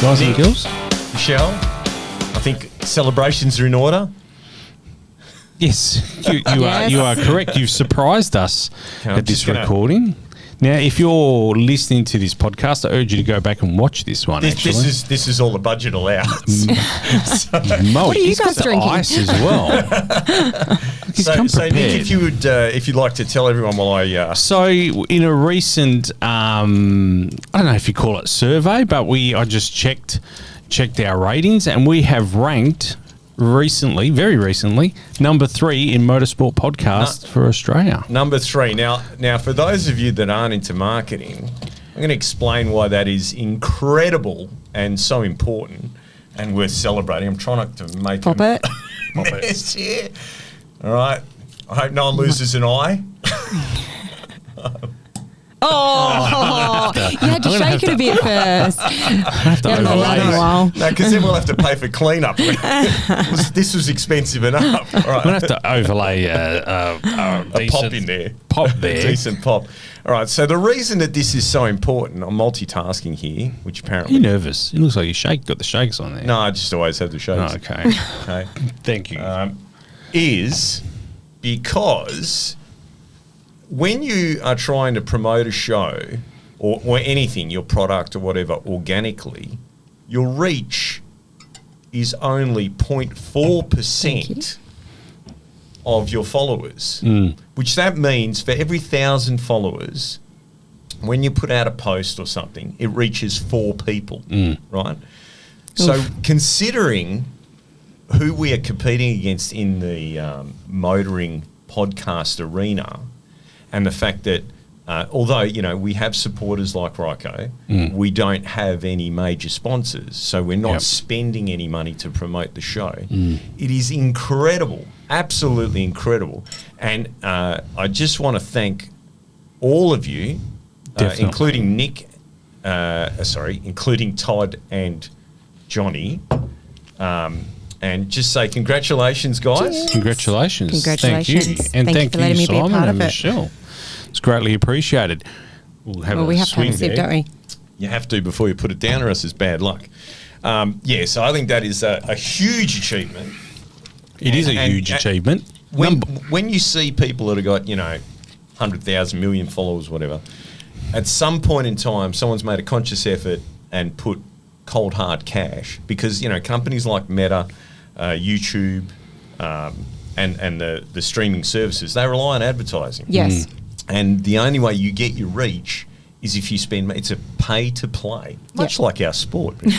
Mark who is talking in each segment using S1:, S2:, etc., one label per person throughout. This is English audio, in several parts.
S1: guys and girls.
S2: Michelle, I think celebrations are in order.
S1: Yes, you are correct. You've surprised us at this recording. Now, if you're listening to this podcast, I urge you to go back and watch this one.
S2: This is all the budget allowance.
S1: What
S3: are you guys drinking?
S1: Ice as well.
S2: So Nick, if you'd like to tell everyone while I.
S1: So, in a recent, I don't know if you call it survey, but I just checked our ratings, and we have ranked very recently, number 3 in motorsport podcast for Australia.
S2: Number 3. Now, for those of you that aren't into marketing, I'm going to explain why that is incredible and so important and worth celebrating. I'm trying not to make
S3: a
S2: mess here. All right. I hope no one loses an eye.
S3: You had to shake it a bit first.
S2: No, because then we'll have to pay for cleanup. This was expensive enough. All right.
S1: We'll have to overlay a
S2: pop in there.
S1: Pop there.
S2: A decent pop. All right. So the reason that this is so important, I'm multitasking here, which apparently...
S1: You're nervous. It looks like you got the shakes on there.
S2: No, I just always have the shakes.
S1: Oh, okay.
S2: Okay.
S1: Thank you.
S2: Is because... when you are trying to promote a show or anything, your product or whatever, organically, your reach is only 0.4% of your followers, which that means for every 1,000 followers, when you put out a post or something, it reaches 4 people, right? So considering who we are competing against in the motoring podcast arena, and the fact that, although, we have supporters like Ryko, we don't have any major sponsors, so we're not spending any money to promote the show. It is incredible, absolutely incredible. And I just want to thank all of you, including Nick, including Todd and Johnny, and just say congratulations, guys.
S3: Cheers.
S1: Congratulations. Thank you. And thank you, Simon and Michelle. It's greatly appreciated.
S3: We have to have a sip, don't we?
S2: You have to before you put it down, or else it's bad luck. So I think that is a huge achievement.
S1: It is a huge achievement.
S2: When you see people that have got, 100,000 million followers, whatever, at some point in time, someone's made a conscious effort and put cold hard cash, because, companies like Meta, YouTube, and the streaming services, they rely on advertising.
S3: Yes.
S2: And the only way you get your reach is if you spend. It's a pay to play, much like our sport. Pay to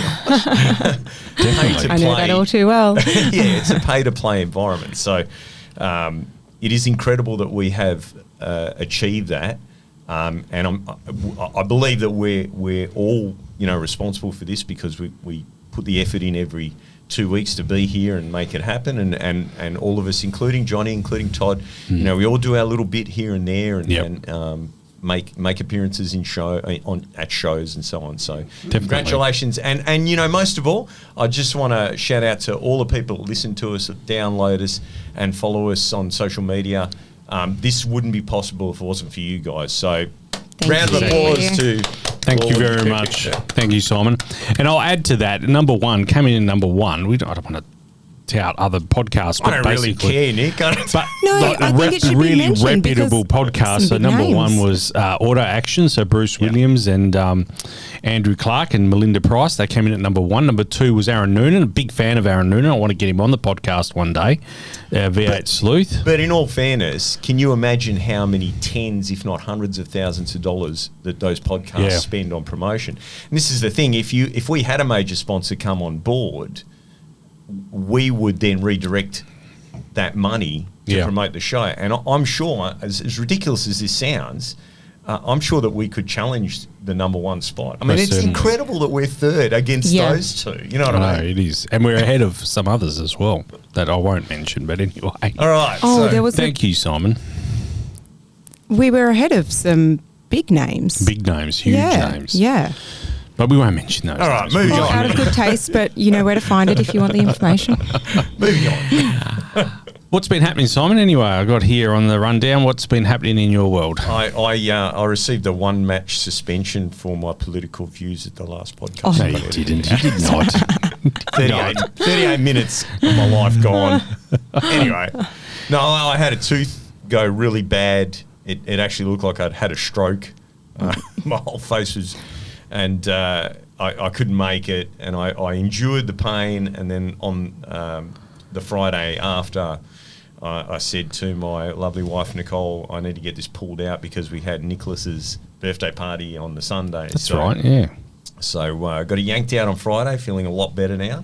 S3: I know that all too well.
S2: Yeah, it's a pay to play environment. So it is incredible that we have achieved that, and I believe that we're all responsible for this, because we put the effort in every 2 weeks to be here and make it happen, and all of us, including Johnny, including Todd, we all do our little bit here and there, and make appearances at shows and so on. So congratulations, and most of all, I just want to shout out to all the people that listen to us, that download us, and follow us on social media. This wouldn't be possible if it wasn't for you guys. So round of applause to.
S1: Thank you very much. Thank you, Simon. And I'll add to that, number 1, coming in number 1. I don't want to tout other podcasts, but
S2: I don't really care, Nick.
S1: But
S3: I think it should be mentioned,
S1: reputable podcast. So number
S3: names.
S1: 1 was Auto Action, so Bruce Williams and Andrew Clark and Melinda Price. They came in at number 1. Number 2 was Aaron Noonan, a big fan of Aaron Noonan. I want to get him on the podcast one day, V8 Sleuth.
S2: But in all fairness, can you imagine how many tens, if not hundreds of thousands of dollars that those podcasts spend on promotion? And this is the thing, if we had a major sponsor come on board, we would then redirect that money to promote the show. And I'm sure, as ridiculous as this sounds, I'm sure that we could challenge the number 1 spot. I mean, it's incredible that we're 3rd against those two. You know what I mean?
S1: It is. And we're ahead of some others as well that I won't mention, but anyway.
S2: All right.
S1: Thank you, Simon.
S3: We were ahead of some big names.
S1: Big names, huge names.
S3: Yeah.
S1: But we won't mention those.
S2: All right, moving on.
S3: Out of good taste, but you know where to find it if you want the information.
S2: Moving on.
S1: What's been happening, Simon? Anyway, I got here on the rundown. What's been happening in your world?
S2: I received a 1-match suspension for my political views at the last podcast.
S1: No, you didn't. You did not.
S2: 38 minutes of my life gone. Anyway, no, I had a tooth go really bad. It actually looked like I'd had a stroke. My whole face was, and I couldn't make it, and I endured the pain. And then on the Friday after, I said to my lovely wife Nicole, I need to get this pulled out because we had Nicholas's birthday party on the Sunday.
S1: That's right, yeah.
S2: So I got it yanked out on Friday, feeling a lot better now.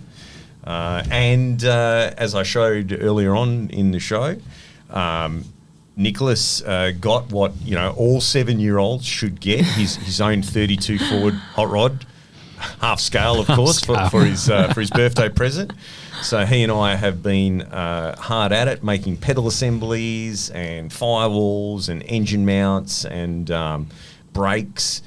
S2: And as I showed earlier on in the show, Nicholas got what all 7-year-olds should get: his own 32 Ford hot rod, half scale, of course, for his birthday present. So he and I have been hard at it, making pedal assemblies and firewalls and engine mounts and brakes.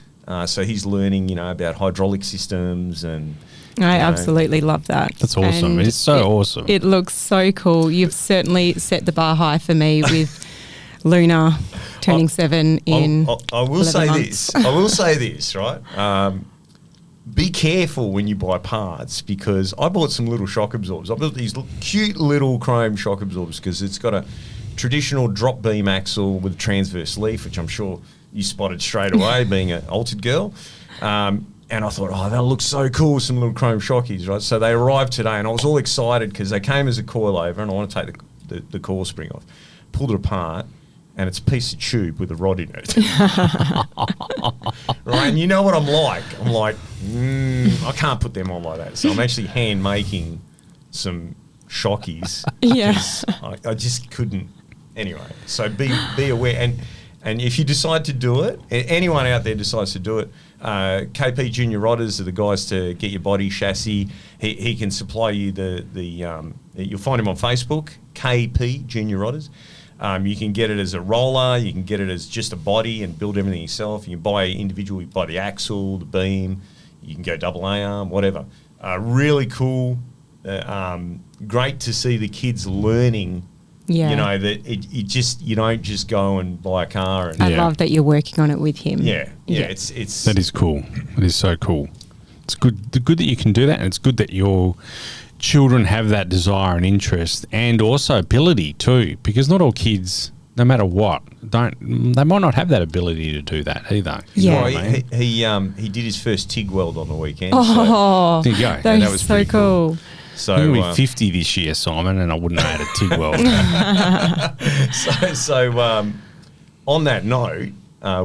S2: So he's learning, about hydraulic systems and.
S3: I absolutely love that.
S1: That's awesome.
S3: And
S1: it's so awesome.
S3: It looks so cool. You've certainly set the bar high for me with Luna turning 7 in.
S2: I will
S3: 11
S2: say
S3: months.
S2: this. I will say this, right? Be careful when you buy parts, because I bought some little shock absorbers. I built these cute little chrome shock absorbers because it's got a traditional drop beam axle with a transverse leaf, which I'm sure you spotted straight away being an altered girl. And I thought, that looks so cool, some little chrome shockies, right? So they arrived today, and I was all excited because they came as a coilover, and I want to take the coil spring off. Pulled it apart, and it's a piece of tube with a rod in it. Right, and you know what I'm like? I'm like, I can't put them on like that. So I'm actually hand making some shockies.
S3: Yes.
S2: I just couldn't. Anyway, so be aware. And if you decide to do it, anyone out there decides to do it, KP Junior Rodders are the guys to get your body chassis. He can supply you the you'll find him on Facebook, KP Junior Rodders. You can get it as a roller, you can get it as just a body and build everything yourself. You can buy individually, buy the axle, the beam, you can go double A-arm, whatever. Really cool. Great to see the kids learning.
S3: Yeah.
S2: That you don't just go and buy a car. And
S3: I love that you're working on it with him.
S2: Yeah. It's
S1: that is cool. It is so cool. It's good. Good that you can do that, and it's good that your children have that desire and interest, and also ability too. Because not all kids, no matter what, they might not have that ability to do that either.
S3: Yeah.
S2: Well, he did his first TIG weld on the weekend.
S3: Oh,
S1: so there you go.
S3: that
S2: was
S3: so
S2: pretty
S3: cool.
S2: So
S1: I'm going to be 50 this year, Simon, and I wouldn't have had a TIG weld.
S2: So on that note,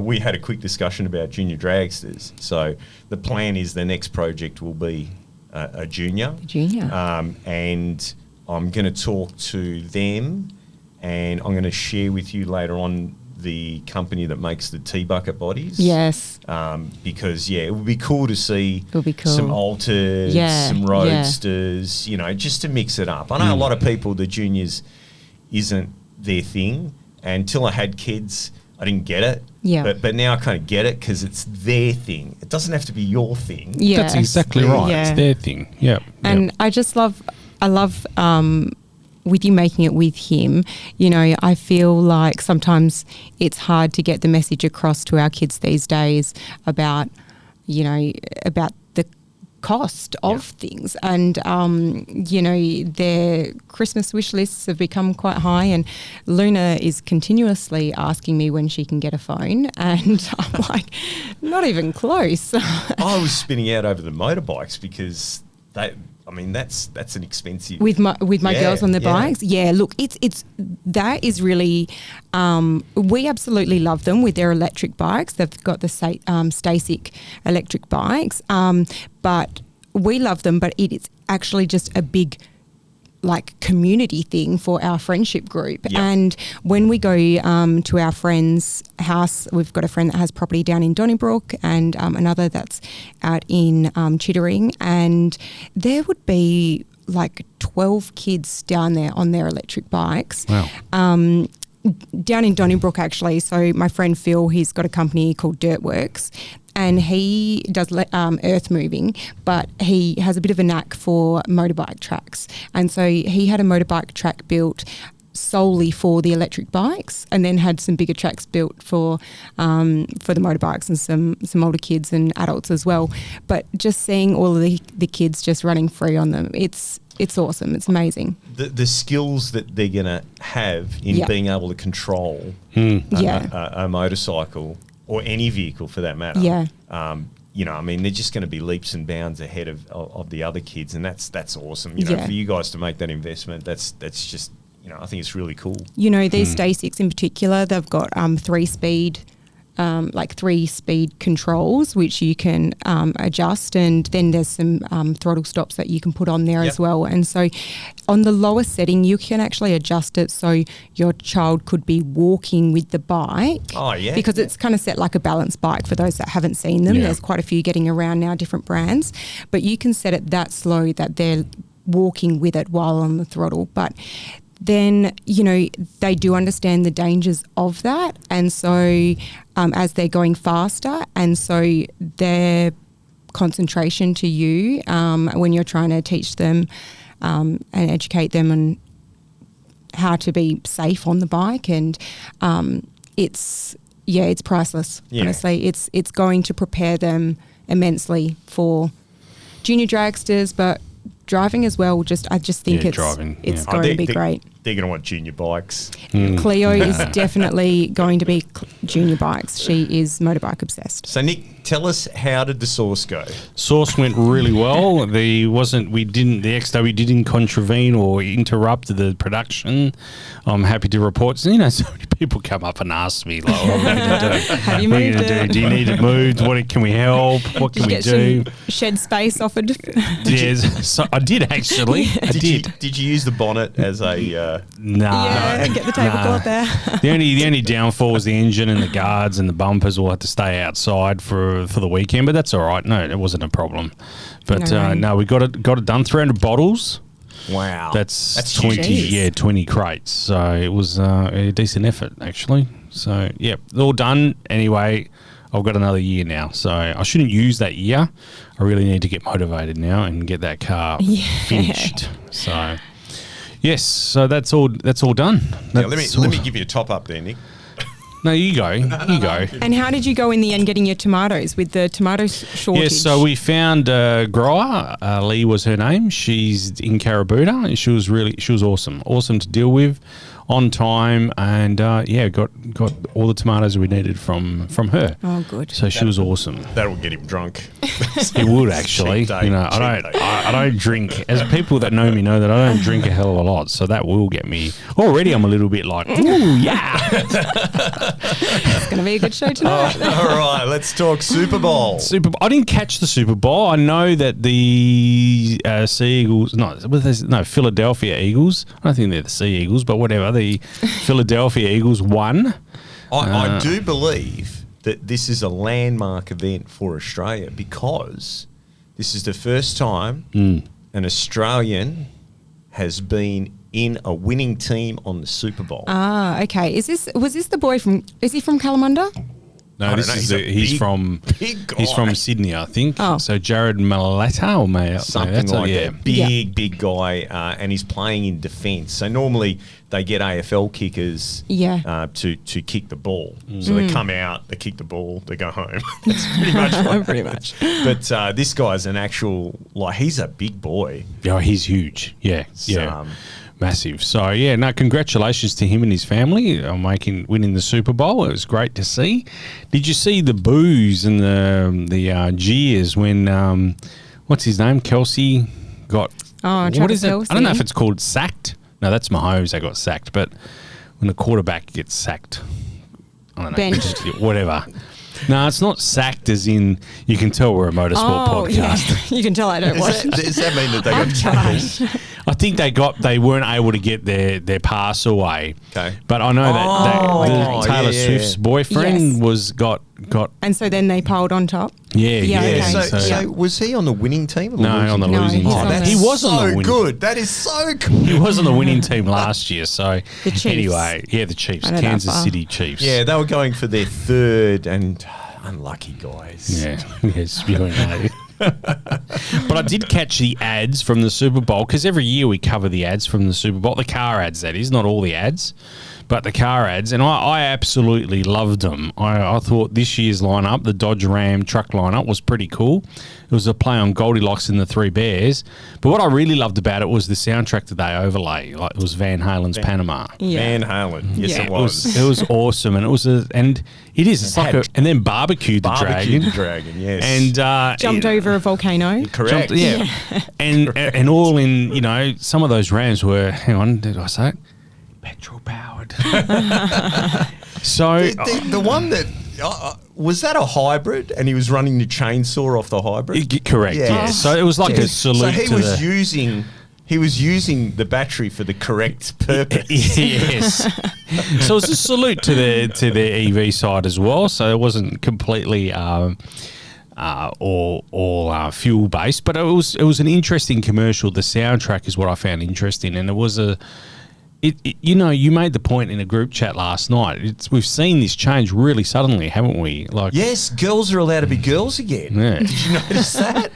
S2: we had a quick discussion about junior dragsters. So the plan is the next project will be a junior. And I'm going to talk to them, and I'm going to share with you later on the company that makes the T-bucket bodies.
S3: Yes.
S2: Because, it would be cool to see some alters, some roadsters, just to mix it up. I know a lot of people, the juniors isn't their thing. And until I had kids, I didn't get it.
S3: Yeah.
S2: But now I kind of get it because it's their thing. It doesn't have to be your thing.
S3: Yeah.
S1: That's exactly right.
S3: Yeah.
S1: It's their thing. Yeah.
S3: And I love with you making it with him, I feel like sometimes it's hard to get the message across to our kids these days about the cost of things. And, their Christmas wish lists have become quite high, and Luna is continuously asking me when she can get a phone, and I'm like, not even close.
S2: I was spinning out over the motorbikes because that's an expensive
S3: with my girls on the bikes. Yeah, look, it's that is really we absolutely love them with their electric bikes. They've got the Stasic electric bikes, but we love them. But it is actually just a big community thing for our friendship group. Yep. And when we go to our friend's house, we've got a friend that has property down in Donnybrook and another that's out in Chittering, and there would be 12 kids down there on their electric bikes.
S1: Wow.
S3: Down in Donnybrook, actually. So my friend Phil, he's got a company called Dirtworks, and he does earth moving, but he has a bit of a knack for motorbike tracks. And so he had a motorbike track built solely for the electric bikes, and then had some bigger tracks built for the motorbikes and some older kids and adults as well. But just seeing all of the kids just running free on them, it's awesome. It's amazing.
S2: The skills that they're going to have in being able to control a motorcycle or any vehicle for that matter.
S3: Yeah.
S2: You know, I mean, they're just going to be leaps and bounds ahead of the other kids, and that's awesome. You know, for you guys to make that investment, that's just, you know, I think it's really cool.
S3: You know, these STACYCs in particular, they've got 3-speed. 3-speed controls, which you can adjust, and then there's some throttle stops that you can put on there as well. And so on the lower setting, you can actually adjust it so your child could be walking with the bike.
S2: Oh, yeah.
S3: Because it's kind of set like a balance bike for those that haven't seen them. There's quite a few getting around now, different brands. But you can set it that slow that they're walking with it while on the throttle. But then, you know, they do understand the dangers of that. And so as they're going faster, and so their concentration to you when you're trying to teach them and educate them on how to be safe on the bike. And it's priceless, honestly. It's going to prepare them immensely for junior dragsters, but driving as well. I just think it's going to be great.
S2: They're going to want junior bikes.
S3: Cleo is definitely going to be junior bikes. She is motorbike obsessed.
S2: So Nick, tell us, how did the source go?
S1: Source went really well. The XW didn't contravene or interrupt the production. I'm happy to report. So, you know, so many people come up and ask me, like, what are we going to do?
S3: Have you moved it?
S1: Do you need it moved? What can we help? What can we do?
S3: Some shed space offered?
S1: Yes, so I did actually.
S2: Did you use the bonnet as a?
S3: Get the tablecloth there.
S1: The only downfall was the engine and the guards and the bumpers all had to stay outside for the weekend, but that's all right. No, it wasn't a problem. But we got it done. 300 bottles.
S2: Wow,
S1: that's 20 crates. So it was a decent effort actually. So all done. Anyway, I've got another year now, so I shouldn't use that year. I really need to get motivated now and get that car finished. So. Yes, so that's all done.
S2: Let me give you a top up there, Nick.
S1: No, you go.
S3: And how did you go in the end getting your tomatoes with the tomato shortage?
S1: Yes, so we found a grower. Lee was her name. She's in Carabooda, and she was awesome to deal with, on time, and got all the tomatoes we needed from her.
S3: Oh, good.
S1: So she was awesome.
S2: That'll get him drunk.
S1: It would actually. You know, I don't drink. As people that know me know that I don't drink a hell of a lot, so that will get me. Already, I'm a little bit like, ooh, yeah.
S3: It's going to be a good show tonight.
S2: All right, let's talk Super Bowl.
S1: I didn't catch the Super Bowl. I know that the Sea Eagles, Philadelphia Eagles. I don't think they're the Sea Eagles, but whatever. The Philadelphia Eagles won.
S2: I do believe that this is a landmark event for Australia, because this is the first time an Australian has been in a winning team on the Super Bowl.
S3: Ah, okay. Is he from Kalamunda?
S1: No, he's from Sydney, I think.
S2: Oh.
S1: So Jared Malata or
S2: something like that. Big guy, and he's playing in defence. So normally they get AFL kickers to kick the ball. So they come out, they kick the ball, they go home. That's pretty much what
S3: pretty much.
S2: But this guy's an actual, he's a big boy.
S1: Yeah, he's huge. Yeah. Massive. So congratulations to him and his family on winning the Super Bowl. It was great to see. Did you see the boos and the jeers when what's his name, Kelsey got?
S3: Oh,
S1: what is it?
S3: Kelsey.
S1: I don't know if it's called sacked. No, that's Mahomes. They got sacked. But when the quarterback gets sacked, I don't know,
S3: benched,
S1: whatever. No, it's not sacked as in you can tell we're a motorsport podcast.
S3: Yeah. You can tell I don't watch it.
S2: Does that mean that they got tackled?
S1: I think they weren't able to get their pass away.
S2: Okay.
S1: But I know that Taylor Swift's boyfriend got
S3: and so then they piled on top.
S1: Yeah.
S3: Okay.
S2: So was he on the winning team? Or
S1: No, on the losing team.
S2: He was on the winning. Good. That is so good.
S1: He was on the winning team last year. So
S3: the Chiefs.
S1: Anyway, the Chiefs, Kansas City Chiefs.
S2: Yeah, they were going for their third and unlucky guys.
S1: Yeah, spewing out. But I did catch the ads from the Super Bowl because every year we cover the ads from the Super Bowl, the car ads, that is, not all the ads, but the car ads, and I absolutely loved them. I thought this year's lineup, the Dodge Ram truck lineup, was pretty cool. It was a play on Goldilocks and the Three Bears. But what I really loved about it was the soundtrack that they overlay. Like, it was Van Halen's Panama.
S3: Yeah.
S2: Van Halen. Yes, it was.
S1: It was awesome, and it is. It's like and then barbecued the dragon.
S2: The dragon, yes.
S1: And
S3: Jumped over a volcano.
S2: Correct.
S1: yeah. and all in, some of those Rams were, hang on, did I say it? Petrol powered. So
S2: the one that was that a hybrid, and he was running the chainsaw off the hybrid.
S1: Correct. Yeah. So it was like a salute.
S2: So he was using the battery for the correct purpose.
S1: Yes. So it was a salute to the EV side as well. So it wasn't completely all fuel based, but it was an interesting commercial. The soundtrack is what I found interesting, and it was you made the point in a group chat last night. We've seen this change really suddenly, haven't we? Like,
S2: yes, girls are allowed to be girls again.
S1: Yeah.
S2: Did you notice that?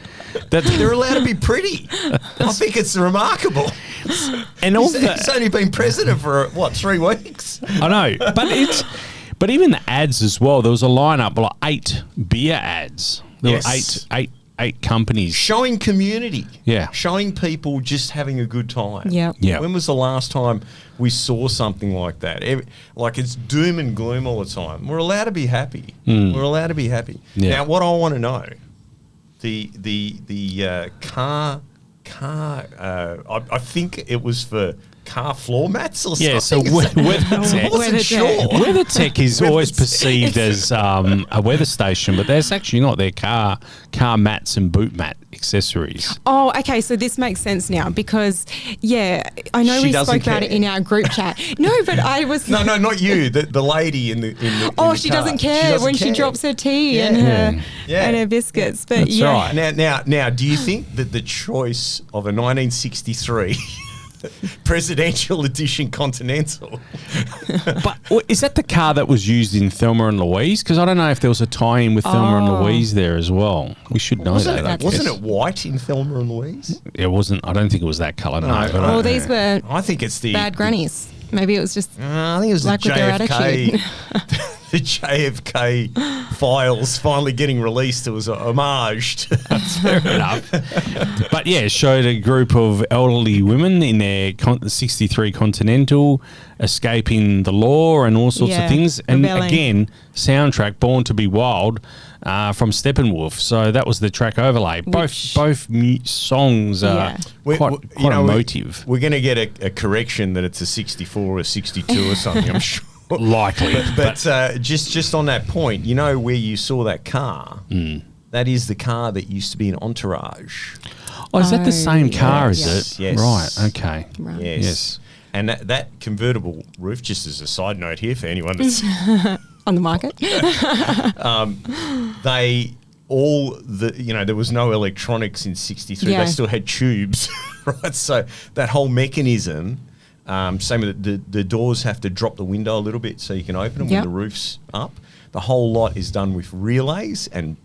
S2: They're allowed to be pretty. I think it's remarkable.
S1: And
S2: he's only been president for 3 weeks.
S1: I know, but even the ads as well. There was a lineup of 8 beer ads. There were eight companies
S2: showing community.
S1: Yeah,
S2: showing people just having a good time.
S3: Yeah.
S2: When was the last time we saw something like that? Like, it's doom and gloom all the time. We're allowed to be happy. We're allowed to be happy.
S1: Yeah.
S2: Now, what I want to know, the car. I think it was for car floor mats or something.
S1: Yeah, so WeatherTech is always perceived as a weather station, but that's actually not. Their car mats and boot mat accessories.
S3: Oh, okay, so this makes sense now because, I know we spoke about it in our group chat. No, but I was...
S2: No, not you, the lady in the
S3: she doesn't care she drops her tea and her biscuits. But
S1: that's right.
S2: Now, do you think that the choice of a 1963... Presidential Edition Continental.
S1: But is that the car that was used in Thelma and Louise? Because I don't know if there was a tie-in with Thelma and Louise there as well. We should know that.
S2: Wasn't it white in Thelma and Louise?
S1: It wasn't. I don't think it was that colour. No.
S3: These were.
S2: I think it's the
S3: bad grannies. Maybe it was just.
S2: I think it was
S3: like
S2: the JFK. The JFK files finally getting released. It was a homage.
S1: Fair enough. But yeah, it showed a group of elderly women in their 63 Continental escaping the law and all sorts of things. And again, soundtrack Born to Be Wild from Steppenwolf. So that was the track overlay. Both songs are quite emotive.
S2: We're going to get a correction that it's a 64 or 62 or something, I'm sure.
S1: Likely.
S2: But just on that point, where you saw that car, that is the car that used to be in Entourage.
S1: Oh, is that the same car, is it?
S2: Yes.
S1: Right, okay.
S3: Right.
S2: Yes. And that convertible roof, just as a side note here for anyone that's...
S3: on the market?
S2: there was no electronics in 63. They still had tubes, right? So that whole mechanism... same with the doors have to drop the window a little bit so you can open them when the roof's up. The whole lot is done with relays and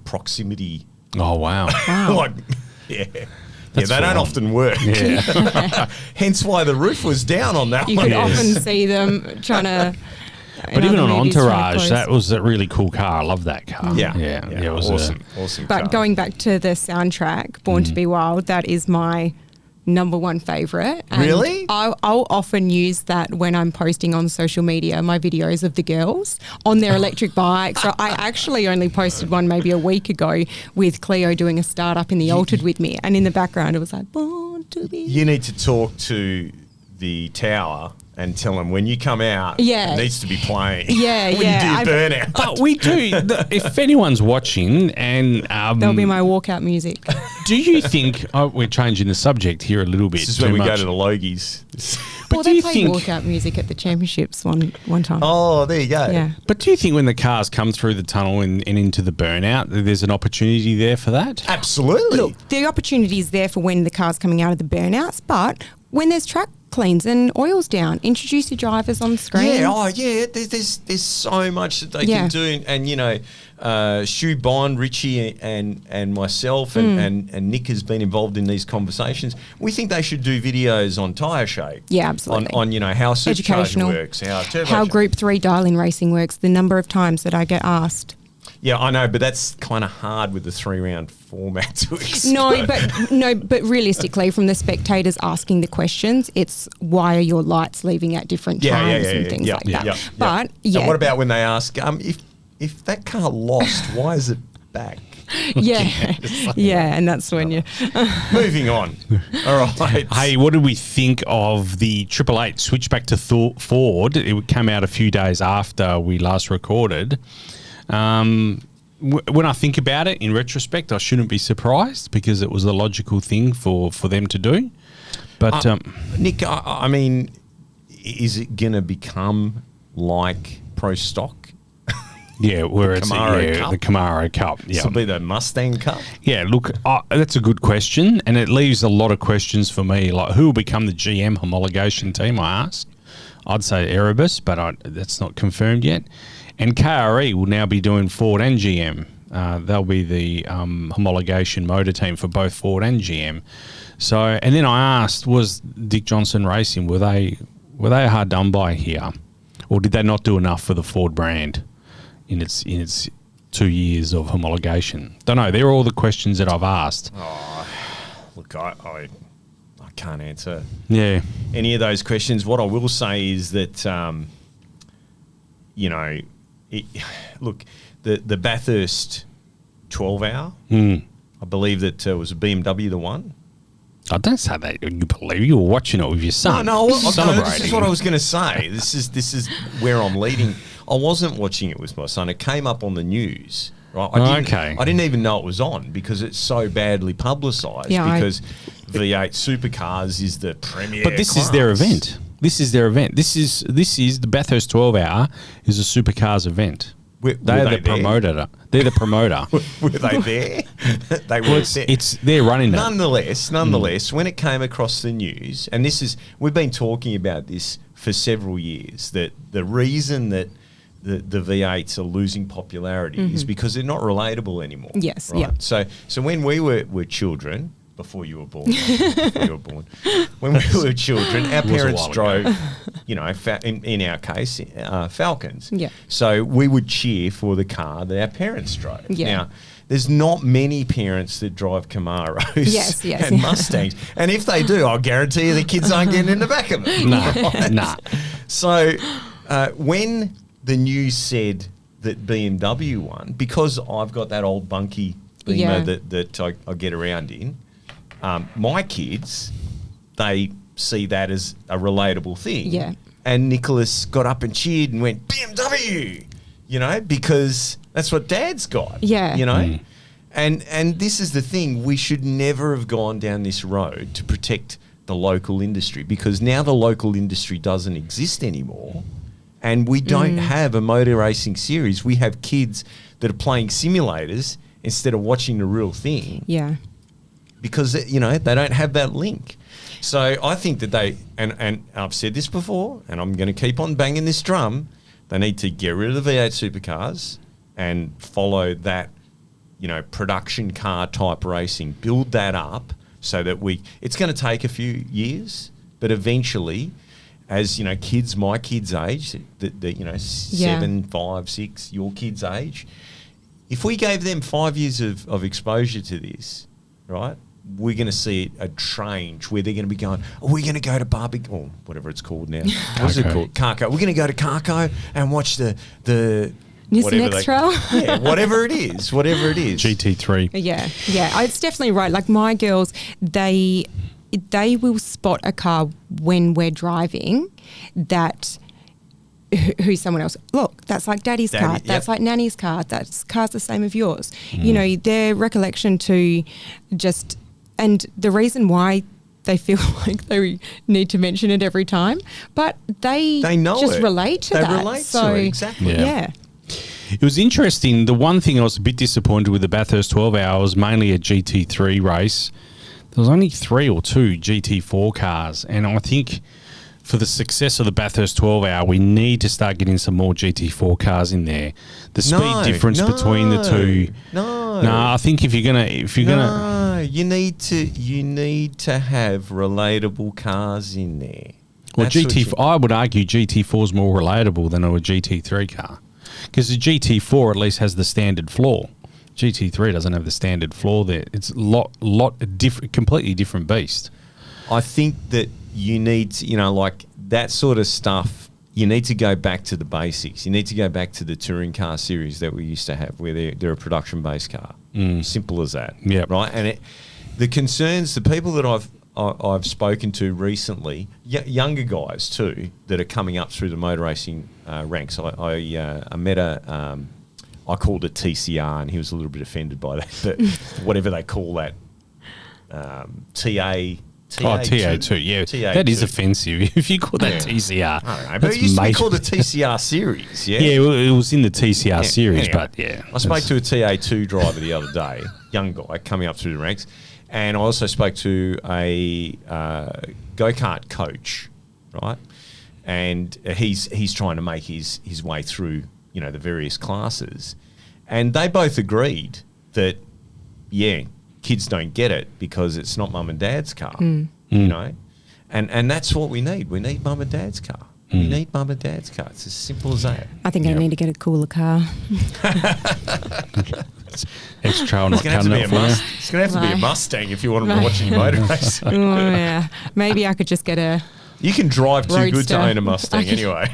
S2: proximity.
S1: Oh, wow.
S2: They don't often work. Yeah. Hence why the roof was down on that
S3: one. You could often see them trying to...
S1: But even on Entourage, that was a really cool car. I love that car.
S2: Yeah.
S1: It was
S2: awesome
S3: But
S2: car.
S3: going back to the soundtrack, Born to Be Wild, that is my... number one favourite.
S2: Really?
S3: I'll often use that when I'm posting on social media, my videos of the girls on their electric bikes. So I actually only posted one maybe a week ago with Cleo doing a start-up in the Altered with me. And in the background, it was like, Born to Be.
S2: You need to talk to the tower and tell them when you come out, it needs to be playing.
S3: Yeah,
S2: when you do your burnout.
S1: But we do. If anyone's watching, and
S3: that'll be my walkout music.
S1: Do you think we're changing the subject here a little bit?
S2: This is when we go to the Logies.
S3: Well, they played walkout music at the championships one time.
S2: Oh, there you go.
S3: Yeah.
S1: But do you think when the cars come through the tunnel and into the burnout, there's an opportunity there for that?
S2: Absolutely.
S3: Look, the opportunity is there for when the car's coming out of the burnouts, but when there's track cleans and oils down. Introduce your drivers on screen.
S2: Yeah, there's so much that they can do, and Stu Bond, Richie, and myself, and Nick has been involved in these conversations. We think they should do videos on tyre shape.
S3: Yeah, absolutely.
S2: On how supercharger works,
S3: how Group 3 dial-in racing works. The number of times that I get asked.
S2: Yeah, I know, but that's kind of hard with the 3-round format to explain.
S3: But realistically, from the spectators asking the questions, it's why are your lights leaving at different times and things like that. But
S2: And what about when they ask, if that car lost, why is it back?
S3: And that's when you.
S2: Moving on. All right.
S1: Hey, what did we think of the 888 switch back to Ford? It came out a few days after we last recorded. When I think about it in retrospect, I shouldn't be surprised because it was a logical thing for them to do. But
S2: Nick, I mean, is it going to become like Pro Stock?
S1: Yeah, where it's
S2: the
S1: Camaro Cup. Yeah,
S2: this will be the Mustang Cup.
S1: Yeah, look, that's a good question, and it leaves a lot of questions for me. Like, who will become the GM homologation team? I asked. I'd say Erebus, but that's not confirmed yet. And KRE will now be doing Ford and GM. They'll be the homologation motor team for both Ford and GM. So, and then I asked, was Dick Johnson Racing, were they hard done by here, or did they not do enough for the Ford brand in its 2 years of homologation? Don't know. They're all the questions that I've asked.
S2: Oh, look, I can't answer any of those questions. What I will say is that, look, the Bathurst 12-hour, I believe that was a BMW the one.
S1: I don't say that you believe. You were watching it with your son.
S2: No, this is what I was going to say. This is where I'm leading. I wasn't watching it with my son. It came up on the news. Right? I didn't even know it was on because it's so badly publicised. Because V8 Supercars is the premier.
S1: But this
S2: class.
S1: is their event. This is their event. This is the Bathurst 12-hour is a Supercars event. They're the promoter. They're the promoter.
S2: Were they there? They were there.
S1: They're running it.
S2: Nonetheless, when it came across the news, and we've been talking about this for several years, that the reason that the V8s are losing popularity is because they're not relatable anymore.
S3: Yes,
S2: right? So when we were children, before you were born, when we were children, our parents drove, in our case, Falcons.
S3: Yeah.
S2: So we would cheer for the car that our parents drove.
S3: Yeah.
S2: Now, there's not many parents that drive Camaros and Mustangs. And if they do, I'll guarantee you the kids aren't getting in the back of them.
S1: Nah.
S2: So when the news said that BMW won, because I've got that old bunky Beamer that I get around in, my kids, they see that as a relatable thing.
S3: Yeah.
S2: And Nicholas got up and cheered and went, BMW, because that's what Dad's got.
S3: Yeah.
S2: And this is the thing, we should never have gone down this road to protect the local industry, because now the local industry doesn't exist anymore. And we don't have a motor racing series. We have kids that are playing simulators instead of watching the real thing.
S3: Yeah.
S2: Because, they don't have that link. So I think that and I've said this before, and I'm going to keep on banging this drum, they need to get rid of the V8 supercars and follow that, production car type racing, build that up so that it's going to take a few years, but eventually, as, kids, my kids' age, 7, 5, 6, your kids' age, if we gave them 5 years of exposure to this, right, we're going to see a change where they're going to be going, we're going to go to barbecue, or whatever it's called now. What's it called? Carco. We're going to go to Carco and watch the
S3: Nissan X-Trail?
S2: Whatever it is.
S1: GT3.
S3: Yeah. It's definitely right. Like my girls, they will spot a car when we're driving that who's someone else. Look, that's like Daddy's car. That's like Nanny's car. That car's the same as yours. Their recollection to just, and the reason why they feel like they need to mention it every time, but they know just relate to that.
S2: They relate to it, exactly.
S3: Yeah.
S1: It was interesting. The one thing I was a bit disappointed with the Bathurst 12 hours, mainly a GT3 race. there was only 3 or 2 GT4 cars, and I think for the success of the Bathurst 12 hour, we need to start getting some more GT4 cars in there. The speed difference between the two.
S2: No,
S1: I think if you're gonna,
S2: you need to have relatable cars in there.
S1: well, I would argue GT4 is more relatable than a GT3 car, because the GT4 at least has the standard floor. GT3 doesn't have the standard floor there. It's completely different beast.
S2: I think that you need to, like that sort of stuff, you need to go back to the basics. You need to go back to the touring car series that we used to have, where they're a production-based car. Simple as that.
S1: Yeah.
S2: Right? And the concerns, the people that I've spoken to recently, younger guys too, that are coming up through the motor racing ranks. I met I called it TCR, and he was a little bit offended by that, but whatever they call that, TA2,
S1: yeah.
S2: TA2.
S1: That is offensive if you call that TCR.
S2: I don't know, but it used to be called the TCR series, yeah?
S1: Yeah, well, it was in the TCR series,
S2: anyway,
S1: but yeah.
S2: I spoke to a TA2 driver the other day, young guy coming up through the ranks, and I also spoke to a go-kart coach, right? And he's trying to make his way through, the various classes. And they both agreed that, kids don't get it because it's not mum and dad's car, And that's what we need. We need mum and dad's car. We need mum and dad's car. It's as simple as that.
S3: I think I need to get a cooler car.
S1: X-Trail not coming up for you.
S2: It's going to have to be a Mustang if you want to be watching your motor race.
S3: Oh, yeah. Maybe I could just get a...
S2: You can drive too good to own a Mustang anyway.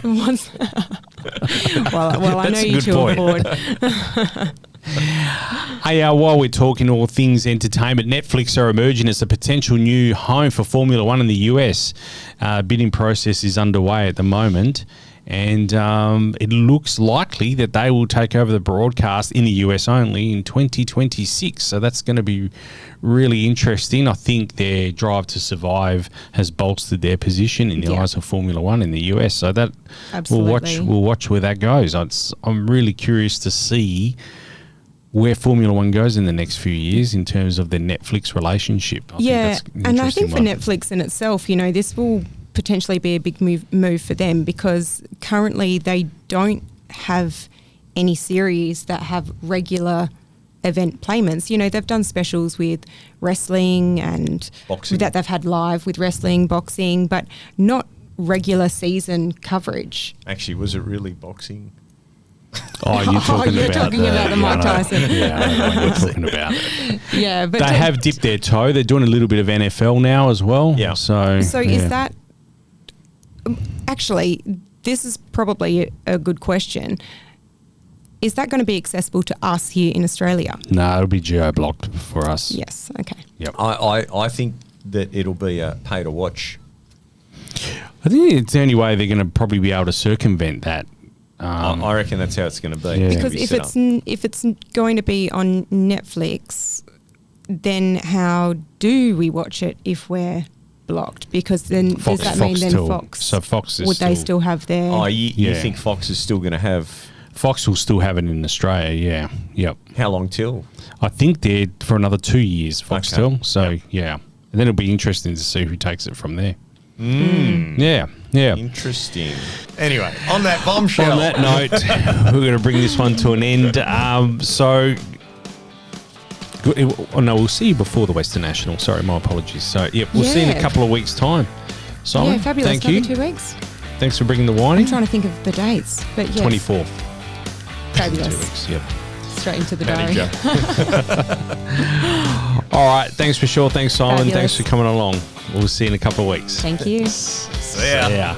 S3: well, I know you two afford.
S1: Hey, while we're talking all things entertainment, Netflix are emerging as a potential new home for Formula One in the US. Bidding process is underway at the moment, and it looks likely that they will take over the broadcast in the US only in 2026. So that's going to be really interesting. I think their drive to survive has bolstered their position in the eyes of Formula One in the US. So that we'll watch where that goes. I'm really curious to see where Formula One goes in the next few years in terms of the Netflix relationship. I
S3: think for Netflix in itself, this will potentially be a big move for them, because currently they don't have any series that have regular event payments. They've done specials with wrestling and
S2: boxing,
S3: that they've had live with wrestling, boxing, but not regular season coverage.
S2: Actually, was it really boxing?
S1: Oh, you're talking
S3: about the Mike Tyson.
S1: Yeah, I know what you're talking about.
S3: Yeah, but
S1: they have dipped their toe. They're doing a little bit of NFL now as well.
S2: Yeah.
S3: So is that... Actually, this is probably a good question. Is that going to be accessible to us here in Australia?
S1: No, it'll be geo-blocked for us.
S3: Yes, okay.
S1: Yep.
S2: I think that it'll be a pay-to-watch.
S1: I think it's the only way they're going to probably be able to circumvent that.
S2: I reckon that's how it's going to be.
S1: Yeah.
S3: Because if it's going to be on Netflix, then how do we watch it if we're blocked? Because then does that mean then Fox?
S1: So Fox is
S3: would they still have their?
S2: Oh, you think Fox is still going to have?
S1: Fox will still have it in Australia. Yeah. Yep.
S2: How long till?
S1: I think they're for another 2 years. Fox still. So yeah, and then it'll be interesting to see who takes it from there. Yeah.
S2: Interesting. Anyway, on that bombshell.
S1: On that note, we're going to bring this one to an end. We'll see you before the Western National. Sorry, my apologies. So, we'll see you in a couple of weeks' time. Simon,
S3: fabulous.
S1: thank you.
S3: 2 weeks.
S1: Thanks for bringing the wine.
S3: I'm trying to think of the dates, but yes.
S1: 24th.
S3: Fabulous.
S1: 2 weeks, yep.
S3: Straight into the diary.
S1: All right. Thanks for sure. Thanks, Simon.
S3: Fabulous.
S1: Thanks for coming along. We'll see you in a couple of weeks.
S3: Thank you.
S2: See ya.